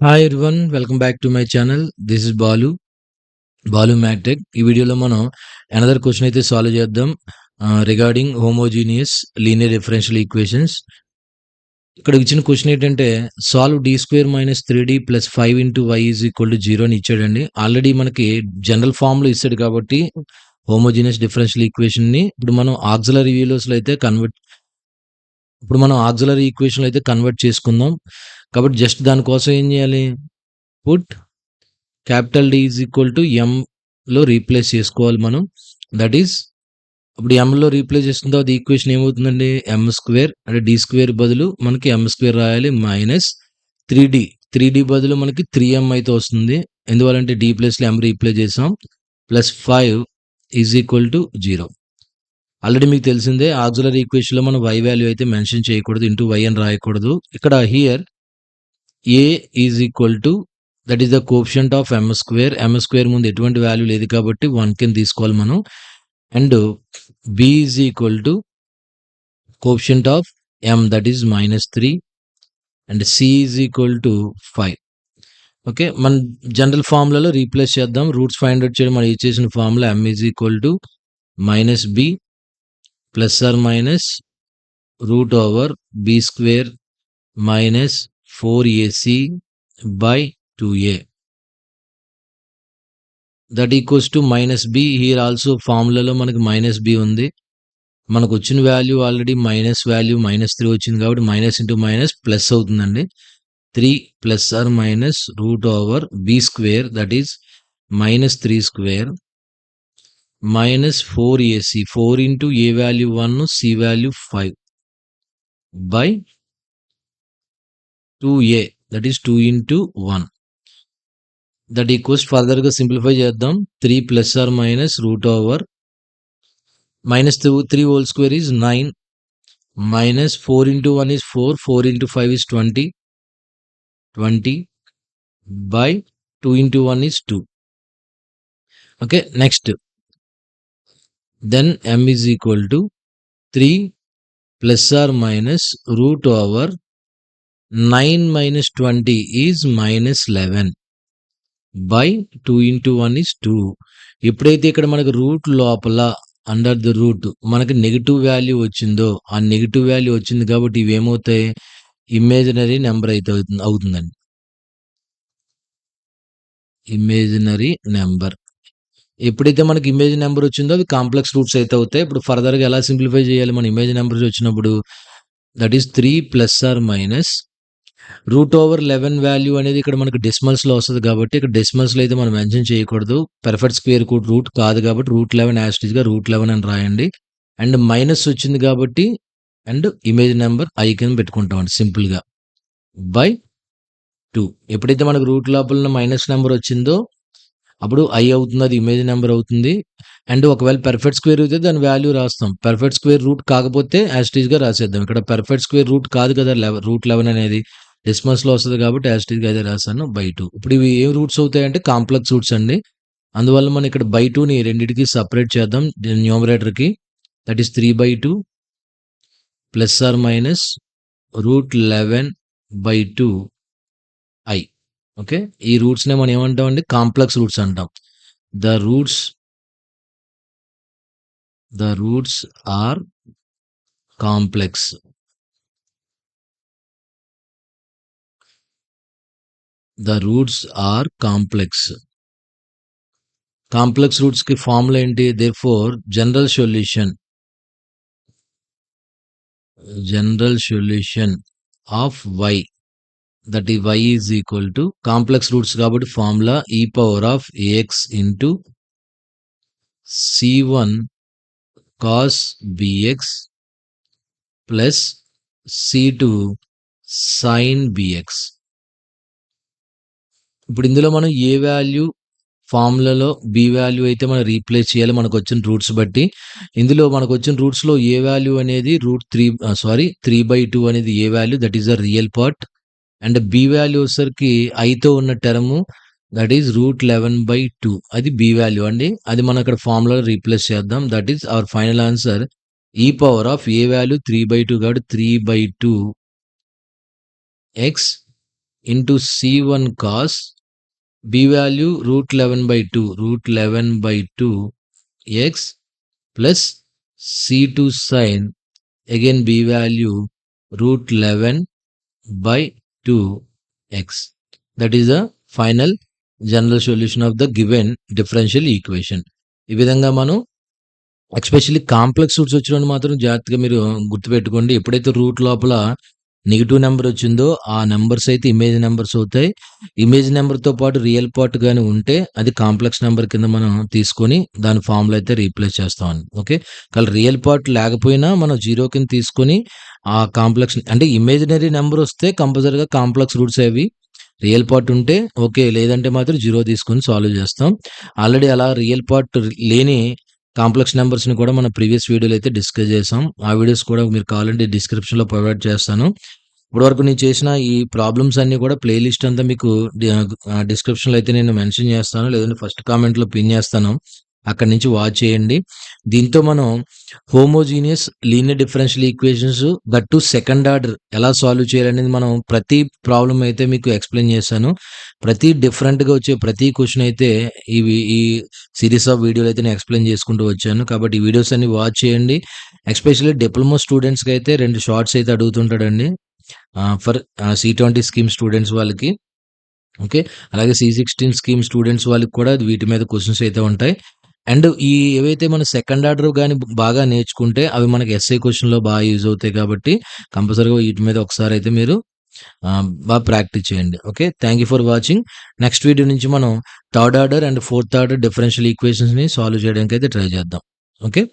Hi everyone, welcome back to my channel. This is Balu Matric. ఈ వీడియోలో మనం another question అయితే సాల్వ్ చేద్దాం regarding homogeneous linear differential equations. ఇక్కడ ఇచ్చిన క్వశ్చన్ ఏంటంటే solve D square minus 3d plus 5 into y is equal to 0 అని ఇచ్చాడండి. ఆల్రెడీ మనకి జనరల్ ఫామ్ లో ఇస్తాడు కాబట్టి హోమోజీనియస్ డిఫరెన్షియల్ ఈక్వేషన్ ని ఇప్పుడు మనం ఆక్సిలరీ ఈక్వేషన్ అయితే కన్వర్ట్ చేసుకుందాం. కాబట్టి జస్ట్ దానికోసం ఏం చేయాలి, put capital D is equal to M లో రీప్లేస్ చేసుకోవాలి మనం. దట్ ఈస్ ఇప్పుడు ఎం లో రీప్లేస్ చేసుకున్న తర్వాత ఈక్వేషన్ ఏమవుతుందండి, ఎం స్క్వేర్ అంటే డి స్క్వేర్ బదులు మనకి ఎం స్క్వేర్ రాయాలి మైనస్ 3d బదులు మనకి 3m అయితే వస్తుంది. ఎందువల్లంటే డి ప్లస్ లో ఎం రీప్లేస్ చేసాం. Plus 5 is equal to 0. Already మీకు తెలిసిందే ఆక్సిలరీ ఈక్వేషన్ లో మనం వై వాల్యూ అయితే మెన్షన్ చేయకూడదు, ఇంటూ వై అని రాయకూడదు. ఇక్కడ here a is equal to that is the coefficient of m square ముందు ఎటువంటి వాల్యూ లేదు కాబట్టి 1 కింద తీసుకోవాలి మనం. And b is equal to coefficient of m that is -3 and c is equal to 5. Okay, మన జనరల్ ఫార్ములాలో రీప్లేస్ చేద్దాం. రూట్స్ ఫైండ్ అవుట్ చేయడం మనం ఇచ్చేసిన formula M is equal to -b plus or minus root over B square minus 4ac by 2a that equals to -b. Here also ఫార్ములాలో మనకి -b ఉంది. మనకు వచ్చిన వాల్యూ ఆల్రెడీ -3 వచ్చింది కాబట్టి మైనస్ ఇంటూ మైనస్ ప్లస్ అవుతుందండి. 3 plus or minus root over B square that is -3 square minus 4ac 4 into a value 1 c value 5 by 2a that is 2 into 1 that equals further గా simplify చేద్దాం. 3 plus or minus root over -3 whole square is 9 minus 4 into 1 is 4 into 5 is 20 by 2 into 1 is 2. Okay, next then m is equal to 3 plus or minus root over 9 minus 20 is -11 by 2 into 1 is 2. ఎప్పుడైతే ఇక్కడ మనకు root లోపల under the root మనకి negative value వచ్చిందో, ఆ negative value వచ్చింది కాబట్టి ఇవి ఏమవుతాయి, ఇమేజినరీ నెంబర్ అయితే అవుతుందండి. ఇమేజినరీ నెంబర్ ఎప్పుడైతే మనకి ఇమేజ్ నెంబర్ వచ్చిందో అవి కాంప్లెక్స్ రూట్స్ అయితే అవుతాయి. ఇప్పుడు ఫర్దర్ గా ఎలా సింప్లిఫై చేయాలి, మన ఇమేజ్ నెంబర్స్ వచ్చినప్పుడు that is 3 plus or minus root over 11 value అనేది ఇక్కడ మనకి డెసిమల్స్ లో వస్తుంది కాబట్టి ఇక్కడ డెసిమల్స్ లో అయితే మనం మెన్షన్ చేయకూడదు. పర్ఫెక్ట్ స్క్వేర్ రూట్ కాదు కాబట్టి √11 యాస్టీజ్ గా √11 అని రాయండి. అండ్ మైనస్ వచ్చింది కాబట్టి అండ్ ఇమేజ్ నెంబర్ ఐ కింద పెట్టుకుంటామండి సింపుల్ గా బై 2. ఎప్పుడైతే మనకు రూట్ లోపల మైనస్ నెంబర్ వచ్చిందో అప్పుడు ఐ అవుతుంది, అది ఇమేజ్ నెంబర్ అవుతుంది. అండ్ ఒకవేళ పర్ఫెక్ట్ స్క్వేర్ అయితే దాని వాల్యూ రాస్తాం. పర్ఫెక్ట్ స్క్వేర్ రూట్ కాకపోతే యాస్టీజ్ గా రాసేద్దాం. ఇక్కడ పర్ఫెక్ట్ స్క్వేర్ రూట్ కాదు కదా √11 అనేది డెసిమల్స్ లో వస్తుంది కాబట్టి యాస్టీజ్ గా అయితే రాశాను బై 2. ఇప్పుడు ఇవి ఏం రూట్స్ అవుతాయంటే కాంప్లెక్స్ రూట్స్ అండి. అందువల్ల మనం ఇక్కడ బై 2ని రెండింటికి సపరేట్ చేద్దాం న్యూమరేటర్ కి. That is 3/2 plus or minus √11 by 2 I. Okay, ఈ రూట్స్ నే మనం ఏమంటాం అండి, కాంప్లెక్స్ రూట్స్ అంటాం. The roots are complex. The roots are complex. Complex roots కి ఫార్ములా ఏంటి, therefore general solution of y that ఈ y is equal to complex roots కాబట్టి formula e power of ax into c1 cos bx plus c2 sin bx. ఇప్పుడు ఇందులో మనం A value ఫార్ములాలో B value అయితే మనం replace చేయాలి మనకు వచ్చిన రూట్స్ బట్టి. ఇందులో మనకు వచ్చిన రూట్స్ లో ఏ వాల్యూ అనేది √3/2 అనేది A value that is the real part. And B value వచ్చేసరికి ఐతో ఉన్న టర్మ్ దట్ ఈస్ √11/2 అది బి వాల్యూ అండి. అది మనం అక్కడ ఫార్ములాలో రీప్లేస్ చేద్దాం. That is our final answer ఈ పవర్ ఆఫ్ ఏ వాల్యూ 3/2 కాబట్టి 3/2 x into C1 cos B value root 11/2 x plus C2 sin again B value root 11/2 x. That is the final general solution of the given differential equation. ఈ విధంగా మనం especially complex roots వచ్చినప్పుడు మాత్రం జాగ్రత్తగా మీరు గుర్తుపెట్టుకోండి. ఎప్పుడైతే రూట్ లోపల నెగెటివ్ నెంబర్ వచ్చిందో ఆ నెంబర్స్ అయితే ఇమేజ్ నెంబర్స్ అవుతాయి. ఇమేజ్ నెంబర్‌తో పాటు రియల్ పార్ట్ గాని ఉంటే అది కాంప్లెక్స్ నెంబర్ కింద మనం తీసుకొని దాని ఫార్మ్‌లో అయితే రీప్లేస్ చేస్తామండి. ఓకే. కానీ రియల్ పార్ట్ లేకపోయినా మనం 0 కింద తీసుకొని ఆ కాంప్లెక్స్ అంటే ఇమేజినరీ నెంబర్ వస్తే కంపల్సరీగా కాంప్లెక్స్ రూట్స్ అవి. రియల్ పార్ట్ ఉంటే ఓకే. లేదంటే మాత్రం 0 తీసుకొని సాల్వ్ చేస్తాం. ఆల్రెడీ అలా రియల్ పార్ట్ లేని కాంప్లెక్స్ నంబర్స్‌ని కూడా మన ప్రీవియస్ వీడియోలో అయితే డిస్కస్ చేసాం. ఆ వీడియోస్ కూడా మీరు కావాలంటే డిస్క్రిప్షన్‌లో ప్రొవైడ్ చేస్తాను. ఇప్పటివరకు నేను చేసిన ఈ ప్రాబ్లమ్స్ అన్నీ కూడా ప్లే లిస్ట్ అంతా మీకు డిస్క్రిప్షన్‌లో అయితే నేను మెన్షన్ చేస్తాను. లేదంటే ఫస్ట్ కామెంట్‌లో పిన్ చేస్తాను. అక్కడి నుంచి వాచ్ చేయండి. దీంతో మనం homogeneous linear differential equations that to second order ఎలా సాల్వ్ చేయాలనేది మనం ప్రతి ప్రాబ్లమ్ అయితే మీకు ఎక్స్‌ప్లెయిన్ చేశాను. ప్రతి డిఫరెంట్‌గా వచ్చే ప్రతి క్వెషన్ అయితే ఈ సీరీస్ ఆఫ్ వీడియోలు అయితే నేను ఎక్స్‌ప్లెయిన్ చేసుకుంటూ వచ్చాను. కాబట్టి ఈ వీడియోస్ అన్ని వాచ్ చేయండి. ఎస్పెషల్లీ డిప్లొమా స్టూడెంట్స్‌కి అయితే 2 షార్ట్స్ అయితే అడుగుతుంటాడండి. ఫర్ C20 స్కీమ్ స్టూడెంట్స్ వాళ్ళకి. ఓకే. అలాగే C16 స్కీమ్ స్టూడెంట్స్ వాళ్ళకి కూడా వీటి మీద క్వెషన్స్ అయితే ఉంటాయి. అండ్ ఏవైతే మన సెకండ్ ఆర్డర్ గాని బాగా నేర్చుకుంటే అవి మనకి ఎస్ఐ క్వెషన్‌లో బాగా యూజ్ అవుతాయి కాబట్టి కంపల్సరీగా వీటి మీద ఒకసారి అయితే మీరు బాగా ప్రాక్టీస్ చేయండి. Okay. Thank you for watching. Next video నుంచి మనం third order and fourth order differential ఈక్వేషన్స్‌ని సాల్వ్ చేయడానికి అయితే ట్రై చేద్దాం. ఓకే.